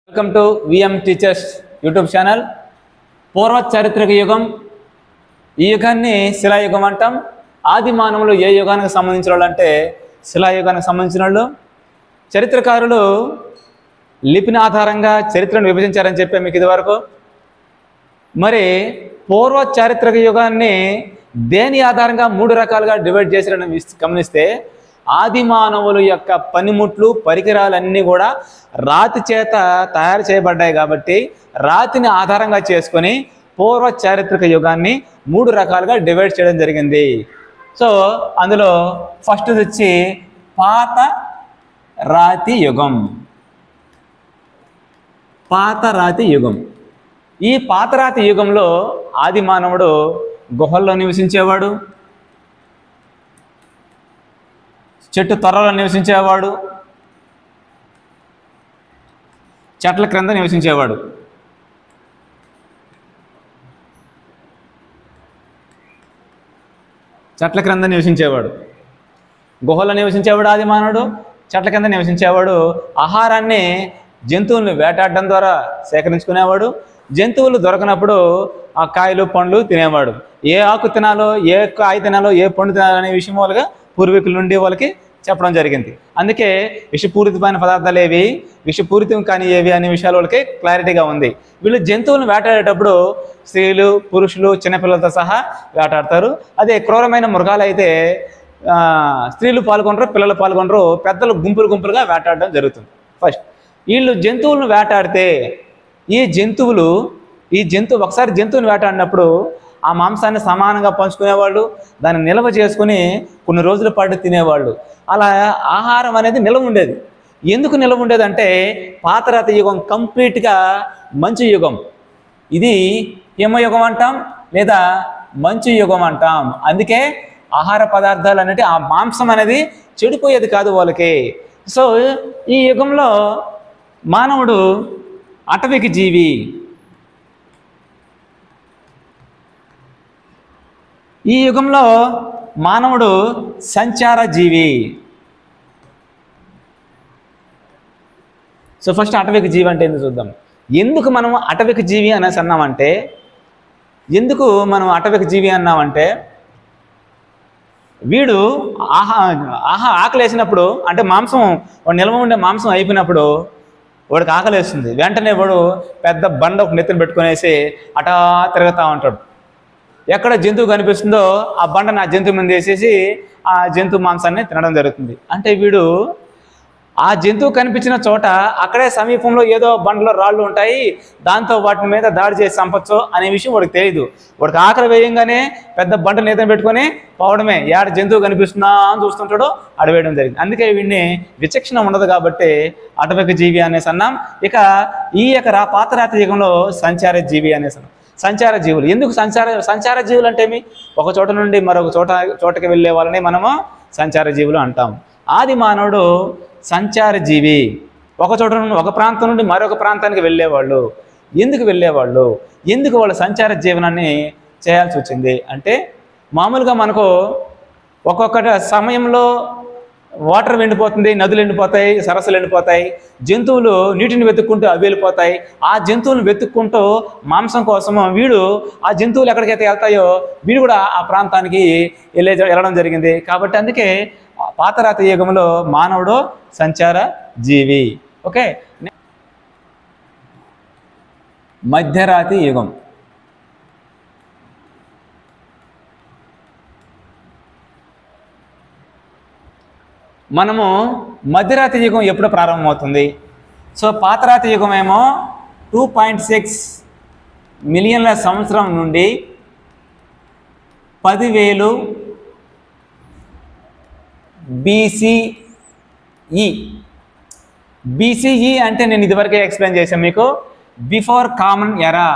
Welcome to V M teachers YouTube channel. పూర్వ చారిత్రక యుగం, ఈ యుగాన్ని శిలాయుగం అంటాం. ఆది మానవులు ఏ యుగానికి సంబంధించిన వాళ్ళు అంటే శిలాయుగానికి సంబంధించిన వాళ్ళు. చరిత్రకారులు లిపిని ఆధారంగా చరిత్రను విభజించారని చెప్పే మీకు ఇదివరకు. మరి పూర్వ చారిత్రక యుగాన్ని దేని ఆధారంగా మూడు రకాలుగా డివైడ్ చేశారని గమనిస్తే, ఆది మానవుల యొక్క పనిముట్లు పరికరాలన్నీ కూడా రాతి చేత తయారు చేయబడ్డాయి కాబట్టి రాతిని ఆధారంగా చేసుకొని పూర్వ చారిత్రక యుగాన్ని మూడు రకాలుగా డివైడ్ చేయడం జరిగింది. సో అందులో ఫస్ట్ వచ్చి పాత రాతి యుగం. పాత రాతి యుగం. ఈ పాత రాతి యుగంలో ఆది మానవుడు గుహల్లో నివసించేవాడు, చెట్టు తొర్రలో నివసించేవాడు, చెట్ల క్రింద నివసించేవాడు. చెట్ల క్రింద నివసించేవాడు, గుహలో నివసించేవాడు ఆది మానవుడు, చెట్ల కింద నివసించేవాడు. ఆహారాన్ని జంతువులను వేటాడడం ద్వారా సేకరించుకునేవాడు. జంతువులు దొరకనప్పుడు ఆ కాయలు పండ్లు తినేవాడు. ఏ ఆకు తినాలో, ఏ కాయ తినాలో, ఏ పండు తినాలో అనే విషయం వాళ్ళగా పూర్వీకుల నుండి వాళ్ళకి చెప్పడం జరిగింది. అందుకే విషపూరితమైన పదార్థాలు ఏవి, విషపూరితం కానీ ఏవి అనే విషయాలు వాళ్ళకి క్లారిటీగా ఉంది. వీళ్ళు జంతువులను వేటాడేటప్పుడు స్త్రీలు, పురుషులు, చిన్నపిల్లలతో సహా వేటాడతారు. అదే క్రూరమైన మృగాలు అయితే స్త్రీలు పాల్గొనరు, పిల్లలు పాల్గొనరు, పెద్దలు గుంపులు గుంపులుగా వేటాడడం జరుగుతుంది. ఫస్ట్ వీళ్ళు జంతువులను వేటాడితే ఈ జంతువు ఒకసారి జంతువుని వేటాడినప్పుడు ఆ మాంసాన్ని సమానంగా పంచుకునేవాళ్ళు, దాన్ని నిల్వ చేసుకుని కొన్ని రోజుల పాటు తినేవాళ్ళు. అలా ఆహారం అనేది నిల్వ ఉండేది. ఎందుకు నిల్వ ఉండేది అంటే పాతరాతి యుగం కంప్లీట్గా మంచు యుగం. ఇది హిమయుగం అంటాం లేదా మంచు యుగం అంటాం. అందుకే ఆహార పదార్థాలు అనేవి, ఆ మాంసం అనేది చెడిపోయేది కాదు వాళ్ళకి. సో ఈ యుగంలో మానవుడు అటవిక జీవి. ఈ యుగంలో మానవుడు సంచార జీవి. సో ఫస్ట్ అటవిక జీవి అంటే ఎందుకు చూద్దాం. ఎందుకు మనం అటవిక జీవి అనేసి అన్నామంటే, వీడు ఆకలి వేసినప్పుడు, అంటే మాంసం నిల్వ ఉండే మాంసం అయిపోయినప్పుడు వాడికి ఆకలి వేస్తుంది. వెంటనే వాడు పెద్ద బండ ఒక నెత్తిన పెట్టుకునేసి అటా తిరుగుతూ ఉంటాడు. ఎక్కడ జంతువు కనిపిస్తుందో ఆ బండను ఆ జంతువు మీద వేసేసి ఆ జంతువు మాంసాన్ని తినడం జరుగుతుంది. అంటే వీడు ఆ జంతువు కనిపించిన చోట అక్కడే సమీపంలో ఏదో బండలో రాళ్ళు ఉంటాయి, దాంతో వాటి మీద దాడి చేసి చంపచ్చు అనే విషయం వాడికి తెలియదు. వాడికి ఆకలి వేయంగానే పెద్ద బండ నేతను పెట్టుకొని పోవడమే. ఏడ జంతువు కనిపిస్తుందా అని చూస్తుంటాడో అడవేయడం జరిగింది. అందుకే వీడిని విచక్షణ ఉండదు కాబట్టి అటవిక జీవి అనేసి అన్నాం. ఇక ఈ యొక్క పాతరాతి యుగంలో సంచార జీవి అనేసి అన్నాం. సంచార జీవులు. ఎందుకు సంచార జీవులు అంటే ఒక చోట నుండి మరొక చోటకి వెళ్ళే వాళ్ళని మనము సంచార జీవులు అంటాం. ఆది మానవుడు సంచార జీవి. ఒక చోట నుండి, ఒక ప్రాంతం నుండి మరొక ప్రాంతానికి వెళ్ళేవాళ్ళు. ఎందుకు వెళ్ళేవాళ్ళు, ఎందుకు వాళ్ళ సంచార జీవనాన్ని చేయాల్సి వచ్చింది అంటే, మామూలుగా మనకు ఒక్కొక్క సమయంలో వాటర్ ఎండిపోతుంది, నదులు ఎండిపోతాయి, సరస్సులు ఎండిపోతాయి, జంతువులు నీటిని వెతుక్కుంటూ అవి వెళ్ళిపోతాయి. ఆ జంతువులను వెతుక్కుంటూ మాంసం కోసము వీడు ఆ జంతువులు ఎక్కడికైతే వెళ్తాయో వీడు కూడా ఆ ప్రాంతానికి వెళ్ళడం జరిగింది. కాబట్టి అందుకే పాతరాతి యుగంలో మానవుడు సంచార జీవి. ఓకే. మధ్యరాతి యుగం. మనము మధ్యరాతి యుగం ఎప్పుడు ప్రారంభమవుతుంది? సో పాతరాతి యుగం ఏమో 2.6 మిలియన్ల సంవత్సరం నుండి 10,000 BCE. BCE అంటే నేను ఇదివరకే ఎక్స్ప్లెయిన్ చేశాను మీకు, బిఫోర్ కామన్ ఎరా.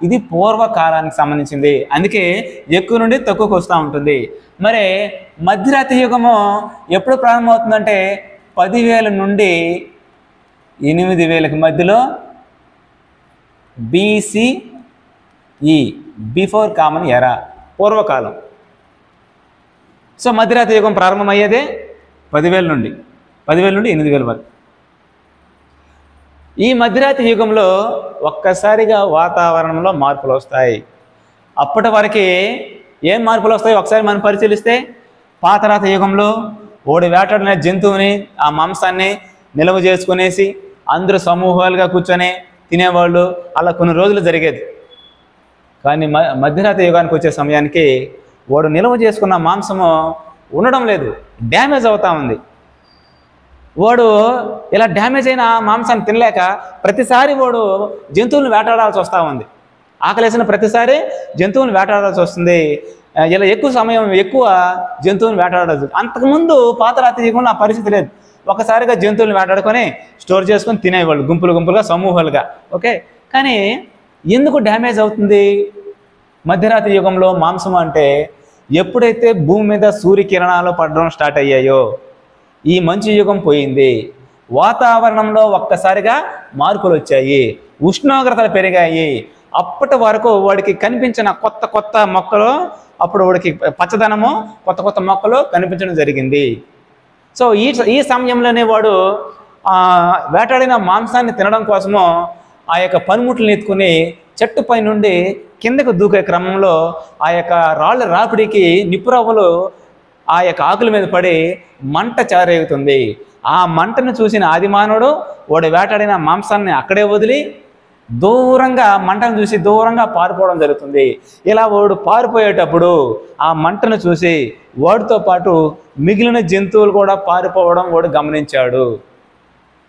ఇది పూర్వకాలానికి సంబంధించింది. అందుకే ఎక్కువ నుండి తక్కువకు వస్తూ ఉంటుంది. మరి మధ్యరాతి యుగము ఎప్పుడు ప్రారంభమవుతుందంటే 10,000 నుండి 8,000కి మధ్యలో BCE, బిఫోర్ కామన్ ఎరా, పూర్వకాలం. సో మధ్యరాతి యుగం ప్రారంభమయ్యేదే 10,000 నుండి 8,000 వరకు. ఈ మధ్యరాతి యుగంలో ఒక్కసారిగా వాతావరణంలో మార్పులు వస్తాయి. అప్పటి వరకు ఏం మార్పులు వస్తాయి ఒకసారి మనం పరిశీలిస్తే, పాతరాతి యుగంలో ఓడి వేటాడిన జంతువుని ఆ మాంసాన్ని నిల్వ చేసుకునేసి అందరూ సమూహాలుగా కూర్చొని తినేవాళ్ళు. అలా కొన్ని రోజులు జరిగేది. కానీ మధ్యరాతి యుగానికి వచ్చే సమయానికి వాడు నిల్వ చేసుకున్న మాంసము ఉండడం లేదు, డ్యామేజ్ అవుతా ఉంది. వాడు ఇలా డ్యామేజ్ అయిన మాంసాన్ని తినలేక ప్రతిసారి వాడు జంతువులను వేటాడాల్సి వస్తూ ఉంది. ఆకలేసిన ప్రతిసారి జంతువులను వేటాడాల్సి వస్తుంది. ఇలా ఎక్కువ సమయం ఎక్కువ జంతువులను వేటాడదు. అంతకుముందు పాతరాతి యుగంలో ఆ పరిస్థితి లేదు. ఒకసారిగా జంతువులను వేటాడుకొని స్టోర్ చేసుకొని తినేవాళ్ళు గుంపులు గుంపులుగా, సమూహాలుగా. ఓకే, కానీ ఎందుకు డ్యామేజ్ అవుతుంది మధ్యరాతి యుగంలో మాంసం అంటే, ఎప్పుడైతే భూమి మీద సూర్యకిరణాలు పడడం స్టార్ట్ అయ్యాయో ఈ మంచు యుగం పోయింది. వాతావరణంలో ఒక్కసారిగా మార్పులు వచ్చాయి, ఉష్ణోగ్రతలు పెరిగాయి. అప్పటి వరకు వాడికి కనిపించిన కొత్త కొత్త మొక్కలు, అప్పుడు వాడికి పచ్చదనము, కొత్త కొత్త మొక్కలు కనిపించడం జరిగింది. సో ఈ సమయంలోనే వాడు వేటాడిన మాంసాన్ని తినడం కోసము ఆ యొక్క పనిముట్లను ఎత్తుకుని చెట్టుపై నుండి కిందకు దూకే క్రమంలో ఆ యొక్క రాళ్ళ రాపిడికి నిప్పురవ్వలు ఆ యొక్క ఆకుల మీద పడి మంట చారేగుతుంది. ఆ మంటను చూసిన ఆదిమానవుడు వాడు వేటాడిన మాంసాన్ని అక్కడే వదిలి దూరంగా, మంటను చూసి దూరంగా పారిపోవడం జరుగుతుంది. ఇలా వాడు పారిపోయేటప్పుడు ఆ మంటను చూసి వాడితో పాటు మిగిలిన జంతువులు కూడా పారిపోవడం వాడు గమనించాడు.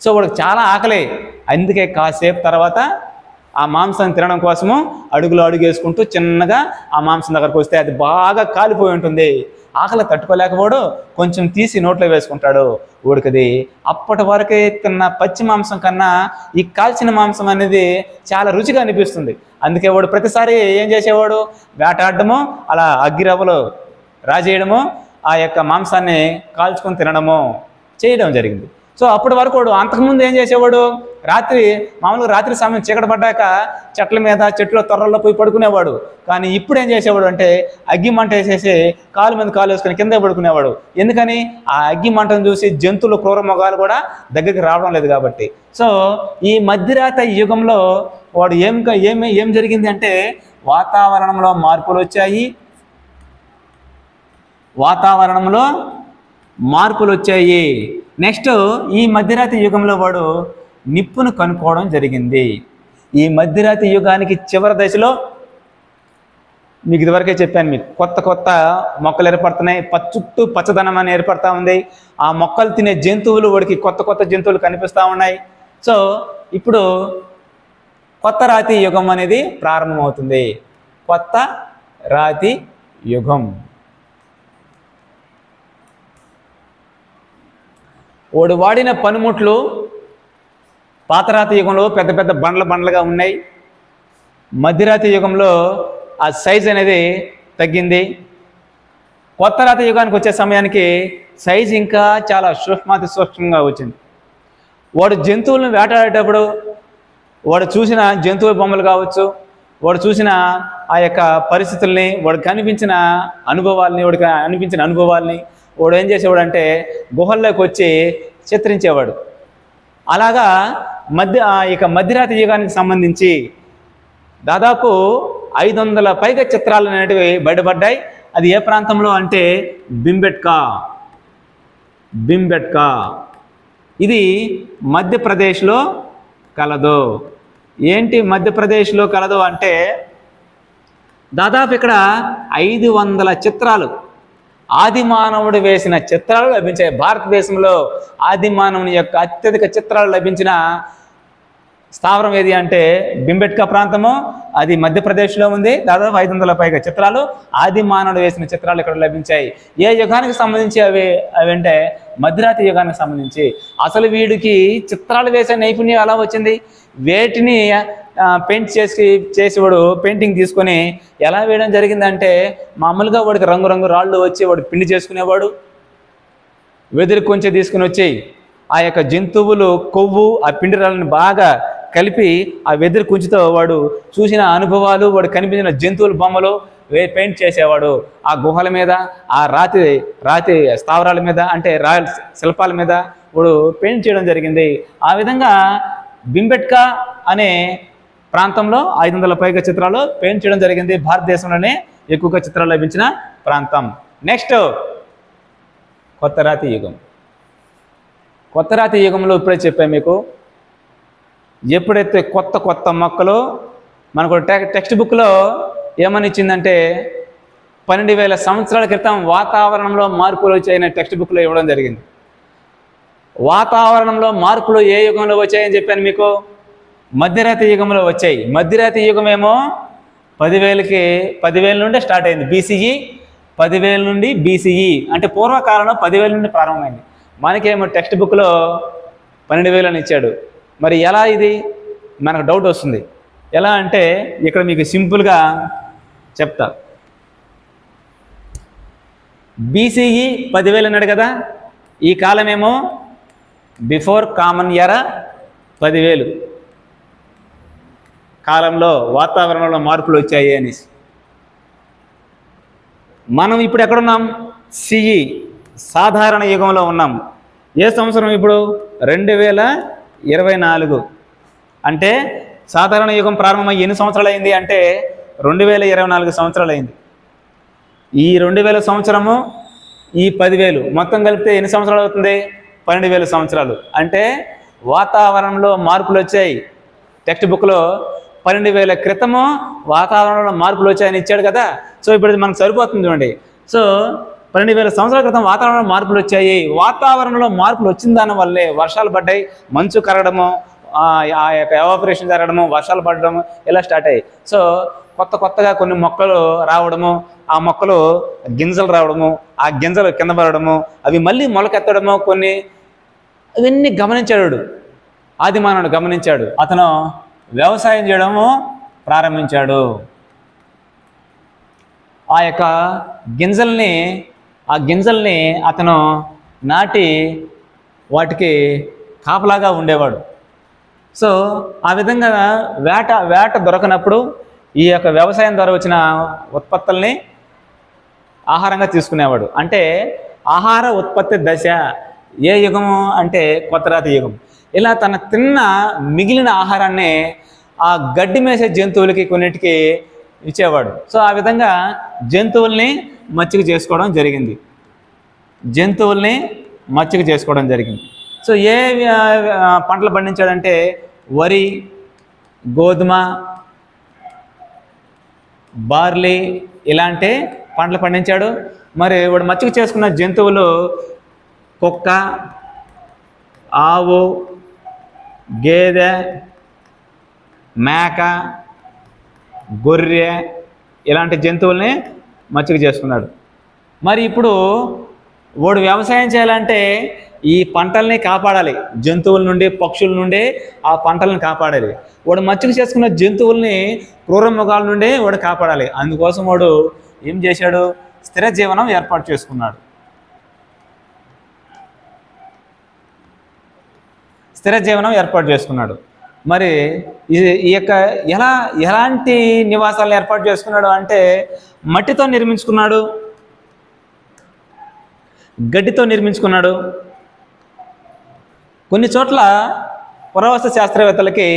సో వాడికి చాలా ఆకలి. అందుకే కాసేపు తర్వాత ఆ మాంసాన్ని తినడం కోసము అడుగులు అడుగు వేసుకుంటూ చిన్నగా ఆ మాంసం దగ్గరకు వస్తే అది బాగా కాలిపోయి ఉంటుంది. ఆకలి తట్టుకోలేకపోడు, కొంచెం తీసి నోట్లో వేసుకుంటాడు. ఉడికది అప్పటి వరకే తిన్న పచ్చి మాంసం కన్నా ఈ కాల్చిన మాంసం అనేది చాలా రుచిగా అనిపిస్తుంది. అందుకే వాడు ప్రతిసారి ఏం చేసేవాడు, వేటాడము, అలా అగ్గిరవ్వలు రాజేయడము, ఆ యొక్క మాంసాన్ని కాల్చుకొని తినడము చేయడం జరిగింది. సో అప్పటి వరకు వాడు అంతకుముందు ఏం చేసేవాడు, మామూలుగా రాత్రి సమయం చీకటి పడ్డాక చెట్ల మీద, చెట్ల తొర్రల్లో పోయి పడుకునేవాడు. కానీ ఇప్పుడు ఏం చేసేవాడు అంటే అగ్గి మంట వేసేసి కాలు మీద కాలు వేసుకొని కింద పడుకునేవాడు. ఎందుకని, ఆ అగ్గి మంటను చూసి జంతువులు, క్రూర మృగాలు కూడా దగ్గరికి రావడం లేదు కాబట్టి. సో ఈ మధ్యరాతి యుగంలో వాడు ఏం జరిగింది అంటే వాతావరణంలో మార్పులు వచ్చాయి. నెక్స్ట్ ఈ మధ్యరాతి యుగంలో వాడు నిప్పును కనుక్కోవడం జరిగింది. ఈ మధ్యరాతి యుగానికి చివరి దశలో మీకు ఇదివరకే చెప్పాను, మీకు కొత్త కొత్త మొక్కలు ఏర్పడుతున్నాయి, చుట్టూ పచ్చదనం అని ఏర్పడతా ఉంది. ఆ మొక్కలు తినే జంతువులు వాడికి కొత్త కొత్త జంతువులు కనిపిస్తూ ఉన్నాయి. సో ఇప్పుడు కొత్త రాతి యుగం అనేది ప్రారంభమవుతుంది. కొత్త రాతి యుగం. వాడు వాడిన పనిముట్లు పాతరాతి యుగంలో పెద్ద పెద్ద బండ్లుగా ఉన్నాయి. మధ్యరాతి యుగంలో ఆ సైజ్ అనేది తగ్గింది. కొత్త రాతి యుగానికి వచ్చే సమయానికి సైజ్ ఇంకా చాలా సూక్ష్మంగా వచ్చింది. వాడు జంతువులను వేటాడేటప్పుడు వాడు చూసిన జంతువుల బొమ్మలు కావచ్చు, వాడు చూసిన ఆ యొక్క పరిస్థితుల్ని, వాడికి అనిపించిన అనుభవాల్ని వాడు ఏం చేసేవాడు అంటే గుహల్లోకి వచ్చి చిత్రించేవాడు. అలాగా మధ్యరాతి యుగానికి సంబంధించి దాదాపు 500 పైగా చిత్రాలు అనేటివి బయటపడ్డాయి. అది ఏ ప్రాంతంలో అంటే భింబెట్కా. ఇది మధ్యప్రదేశ్లో కలదు. ఏంటి మధ్యప్రదేశ్లో కలదు అంటే దాదాపు ఇక్కడ 500 చిత్రాలు, ఆది మానవుడు వేసిన చిత్రాలు లభించాయి. భారతదేశంలో ఆది మానవుని యొక్క అత్యధిక చిత్రాలు లభించిన స్థావరం ఏది అంటే భింబెట్కా ప్రాంతము. అది మధ్యప్రదేశ్లో ఉంది. దాదాపు 500 పైగా చిత్రాలు, ఆది మానవుడు వేసిన చిత్రాలు ఇక్కడ లభించాయి. ఏ యుగానికి సంబంధించి అవి అంటే మధ్యరాతి యుగానికి సంబంధించి. అసలు వీడికి చిత్రాలు వేసే నైపుణ్యం ఎలా వచ్చింది, వేటిని పెయింట్ చేసి వాడు పెయింటింగ్ తీసుకొని ఎలా వేయడం జరిగిందంటే, మామూలుగా వాడికి రంగు రాళ్ళు వచ్చి వాడు పిండి చేసుకునేవాడు. వెదురు కొంచెం తీసుకుని వచ్చి ఆ యొక్క జంతువులు కొవ్వు, ఆ పిండి రాళ్ళని బాగా కలిపి ఆ వెదురు కుంచుతో వాడు చూసిన అనుభవాలు, వాడు కనిపించిన జంతువుల బొమ్మలు పెయింట్ చేసేవాడు. ఆ గుహల మీద, ఆ రాతి స్థావరాల మీద, అంటే రాయల్ శిల్పాల మీద వాడు పెయింట్ చేయడం జరిగింది. ఆ విధంగా భింబెట్కా అనే ప్రాంతంలో 500 పైగా చిత్రాలు పెయింట్ చేయడం జరిగింది. భారతదేశంలోనే ఎక్కువగా చిత్రాలు లభించిన ప్రాంతం. నెక్స్ట్ కొత్త రాతి యుగం. కొత్త రాతి యుగంలో ఇప్పుడే చెప్పాను మీకు, ఎప్పుడైతే కొత్త కొత్త మొక్కలు మనకు టెక్స్ట్ బుక్లో ఏమని ఇచ్చిందంటే 12,000 సంవత్సరాల క్రితం వాతావరణంలో మార్పులు వచ్చాయని టెక్స్ట్ బుక్లో ఇవ్వడం జరిగింది. వాతావరణంలో మార్పులు ఏ యుగంలో వచ్చాయని చెప్పాను మీకు, మధ్యరాతి యుగంలో వచ్చాయి. మధ్యరాతి యుగం ఏమో 10,000 నుండి స్టార్ట్ అయింది. బీసీఈ 10,000 నుండి బీసీఈ అంటే పూర్వకాలంలో 10,000 నుండి ప్రారంభమైంది. మనకేమో టెక్స్ట్ బుక్లో 12,000 అని ఇచ్చాడు. మరి ఎలా ఇది మనకు డౌట్ వస్తుంది. ఎలా అంటే ఇక్కడ మీకు సింపుల్గా చెప్తా. బీసీఈ 10,000 అన్నాడు కదా, ఈ కాలమేమో బిఫోర్ కామన్ ఎరా 10,000 కాలంలో వాతావరణంలో మార్పులు వచ్చాయి అనేసి. మనం ఇప్పుడు ఎక్కడున్నాం? సిఈ సాధారణ యుగంలో ఉన్నాం. ఏ సంవత్సరం ఇప్పుడు? 2024. అంటే సాధారణ యుగం ప్రారంభమై ఎన్ని సంవత్సరాలు అయింది అంటే 2024 సంవత్సరాలు అయింది. ఈ 2000 సంవత్సరము, ఈ 10,000 మొత్తం కలిపితే ఎన్ని సంవత్సరాలు అవుతుంది? 12,000 సంవత్సరాలు. అంటే వాతావరణంలో మార్పులు వచ్చాయి. టెక్స్ట్ బుక్లో 12,000 క్రితము వాతావరణంలో మార్పులు వచ్చాయని ఇచ్చాడు కదా. సో ఇప్పుడు మనకు సరిపోతుంది చూడండి. సో 12,000 సంవత్సరాల క్రితం వాతావరణంలో మార్పులు వచ్చాయి. వాతావరణంలో మార్పులు వచ్చిన దానివల్లే వర్షాలు పడ్డాయి, మంచు కరగడము, ఆ యొక్క ఎవాపరేషన్ జరగడము, వర్షాలు పడడము ఇలా స్టార్ట్ అయ్యాయి. సో కొత్తగా కొన్ని మొక్కలు రావడము, ఆ మొక్కలు గింజలు రావడము, ఆ గింజలు కింద పడడము, అవి మళ్ళీ మొలకెత్తడము, కొన్ని ఇవన్నీ గమనించాడు ఆది మానవుడు. గమనించాడు, అతను వ్యవసాయం చేయడము ప్రారంభించాడు. ఆ యొక్క గింజల్ని అతను నాటి వాటికి కాపలాగా ఉండేవాడు. సో ఆ విధంగా వేట దొరకనప్పుడు ఈ యొక్క వ్యవసాయం ద్వారా వచ్చిన ఉత్పత్తుల్ని ఆహారంగా తీసుకునేవాడు. అంటే ఆహార ఉత్పత్తి దశ ఏ యుగము అంటే కొత్త రాతి యుగం. ఇలా తన తిన్న మిగిలిన ఆహారాన్ని ఆ గడ్డి మేసే జంతువులకి కొన్నిటికి ఇచ్చేవాడు. సో ఆ విధంగా జంతువుల్ని మచ్చిక చేసుకోవడం జరిగింది. సో ఏ పంటలు పండించాడంటే వరి, గోధుమ, బార్లీ ఇలాంటి పంటలు పండించాడు. మరి వాడు మచ్చిక చేసుకున్న జంతువులు కుక్క, ఆవు, గేదె, మేక, గొర్రె ఇలాంటి జంతువుల్ని మచ్చిక చేసుకున్నాడు. మరి ఇప్పుడు వాడు వ్యవసాయం చేయాలంటే ఈ పంటల్ని కాపాడాలి, జంతువుల నుండి, పక్షుల నుండి ఆ పంటలను కాపాడాలి. వాడు మచ్చిక చేసుకున్న జంతువుల్ని క్రూర మృగాల నుండి వాడు కాపాడాలి. అందుకోసం వాడు ఏం చేశాడు? స్థిర జీవనం ఏర్పాటు చేసుకున్నాడు. మరి ఈ యొక్క ఎలాంటి నివాసాలను ఏర్పాటు చేసుకున్నాడు అంటే మట్టితో నిర్మించుకున్నాడు, గడ్డితో నిర్మించుకున్నాడు. కొన్ని చోట్ల పురావస్తు శాస్త్రవేత్తలకి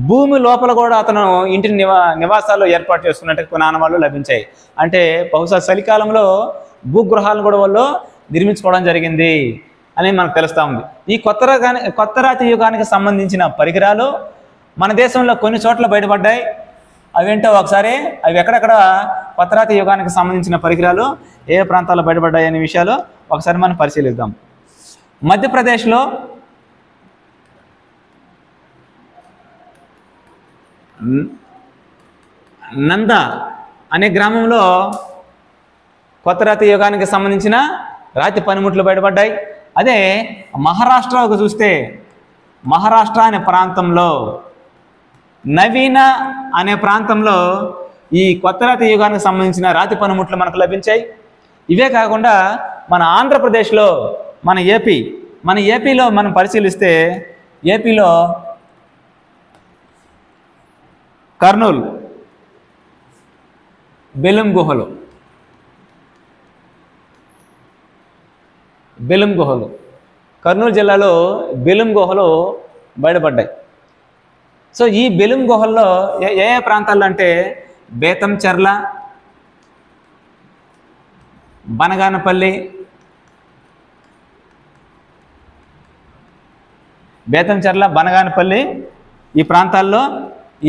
భూమి లోపల కూడా అతను ఇంటిని నివాసాలు ఏర్పాటు చేసుకున్నట్టు కొన్ని ఆనవాళ్ళు లభించాయి. అంటే బహుశా చలికాలంలో భూగృహాలను కూడా వాళ్ళు నిర్మించుకోవడం జరిగింది అని మనకు తెలుస్తూ ఉంది. ఈ కొత్త రాతి యుగానికి సంబంధించిన పరికరాలు మన దేశంలో కొన్ని చోట్ల బయటపడ్డాయి. అవేంటో ఒకసారి, అవి ఎక్కడెక్కడ కొత్త రాతి యుగానికి సంబంధించిన పరికరాలు ఏ ప్రాంతాల్లో బయటపడ్డాయి అనే విషయాలు ఒకసారి మనం పరిశీలిద్దాం. మధ్యప్రదేశ్లో నంద అనే గ్రామంలో కొత్త రాతి యుగానికి సంబంధించిన రాతి పనిముట్లు బయటపడ్డాయి. అదే మహారాష్ట్రకు చూస్తే మహారాష్ట్ర అనే ప్రాంతంలో, నవీన అనే ప్రాంతంలో ఈ కొత్త రాతి యుగానికి సంబంధించిన రాతి పనిముట్లు మనకు లభించాయి. ఇవే కాకుండా మన ఆంధ్రప్రదేశ్లో, మన ఏపీలో మనం పరిశీలిస్తే ఏపీలో కర్నూలు బెలుం గుహలు కర్నూలు జిల్లాలో బెలుం గుహలు బయటపడ్డాయి. సో ఈ బెలుం గుహల్లో ఏ ఏ ప్రాంతాల్లో అంటే బేతంచెర్ల, బనగానపల్లి, బేతంచెర్ల, బనగానపల్లి ఈ ప్రాంతాల్లో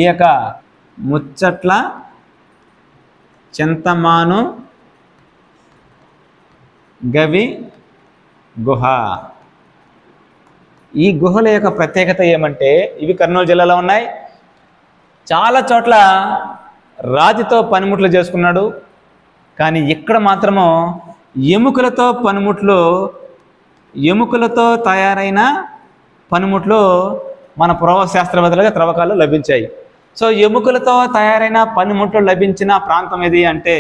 ఈ యొక్క ముచ్చట్ల చింతమాను గవి గుహ. ఈ గుహల యొక్క ప్రత్యేకత ఏమంటే ఇవి కర్నూలు జిల్లాలో ఉన్నాయి. చాలా చోట్ల రాతితో పనిముట్లు చేసుకున్నాడు, కానీ ఇక్కడ మాత్రము ఎముకలతో పనిముట్లు, ఎముకలతో తయారైన పనిముట్లు మన పురావశాస్త్రవేత్తలుగా త్రవ్వకాలు లభించాయి. సో ఎముకలతో తయారైన పనిముట్లు లభించిన ప్రాంతం ఏది అంటే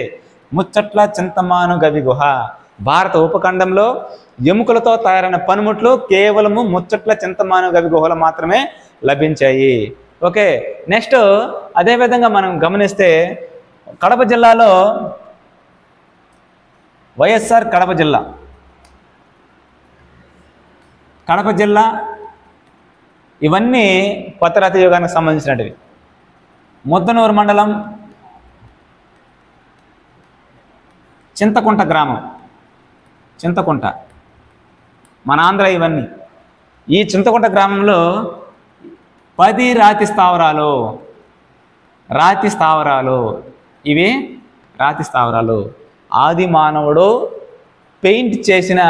ముచ్చట్ల చింతమాను గవి గుహ. భారత ఉపఖండంలో ఎముకలతో తయారైన పనిముట్లు కేవలము ముచ్చట్ల చింతమాను గవి గుహలు మాత్రమే లభించాయి. ఓకే, నెక్స్ట్ అదేవిధంగా మనం గమనిస్తే కడప జిల్లాలో వైఎస్ఆర్ కడప జిల్లా, కడప జిల్లా ఇవన్నీ కొత్తరాతి యుగానికి సంబంధించినవి. ముద్దనూరు మండలం, చింతకుంట గ్రామం, చింతకుంట మన ఆంధ్ర. ఇవన్నీ ఈ చింతకుంట గ్రామంలో 10 రాతి స్థావరాలు, రాతి స్థావరాలు, ఇవి రాతి స్థావరాలు. ఆది మానవుడు పెయింట్ చేసిన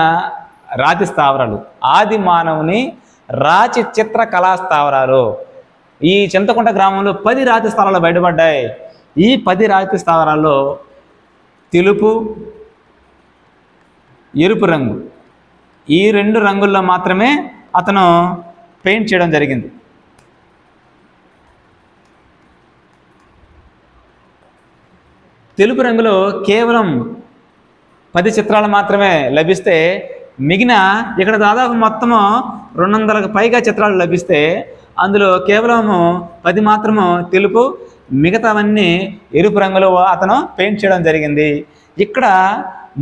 రాతి స్థావరాలు, ఆది మానవుని రాతి చిత్ర కళా స్థావరాలు. ఈ చింతకుంట గ్రామంలో 10 రాతి స్థావరాలు బయటపడ్డాయి. ఈ 10 రాతి స్థావరాల్లో తెలుపు, ఎరుపు రంగు, ఈ 2 రంగుల్లో మాత్రమే అతను పెయింట్ చేయడం జరిగింది. తెలుపు రంగులో కేవలం 10 చిత్రాలు మాత్రమే లభిస్తే, మిగిలిన ఇక్కడ దాదాపు మొత్తము 200కు పైగా చిత్రాలు లభిస్తే అందులో కేవలము 10 మాత్రము తెలుపు, మిగతావన్నీ ఎరుపు రంగులో అతను పెయింట్ చేయడం జరిగింది. ఇక్కడ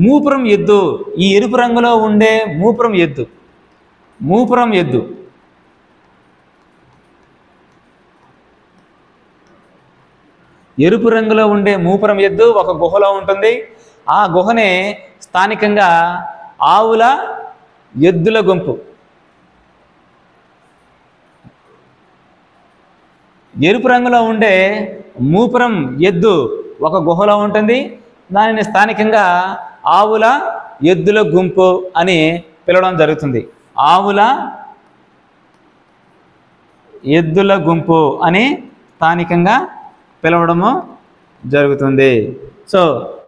మూపురం ఎద్దు, ఈ ఎరుపు రంగులో ఉండే మూపురం ఎద్దు, మూపురం ఎద్దు ఎరుపు రంగులో ఉండే మూపురం ఎద్దు ఒక గుహలో ఉంటుంది. ఆ గుహనే స్థానికంగా ఆవుల ఎద్దుల గుంపు, ఎరుపు రంగులో ఉండే మూపురం ఎద్దు ఒక గుహలో ఉంటుంది. దానిని స్థానికంగా ఆవుల ఎద్దుల గుంపు అని పిలవడం జరుగుతుంది. ఆవుల ఎద్దుల గుంపు అని స్థానికంగా పిలవడము జరుగుతుంది. సో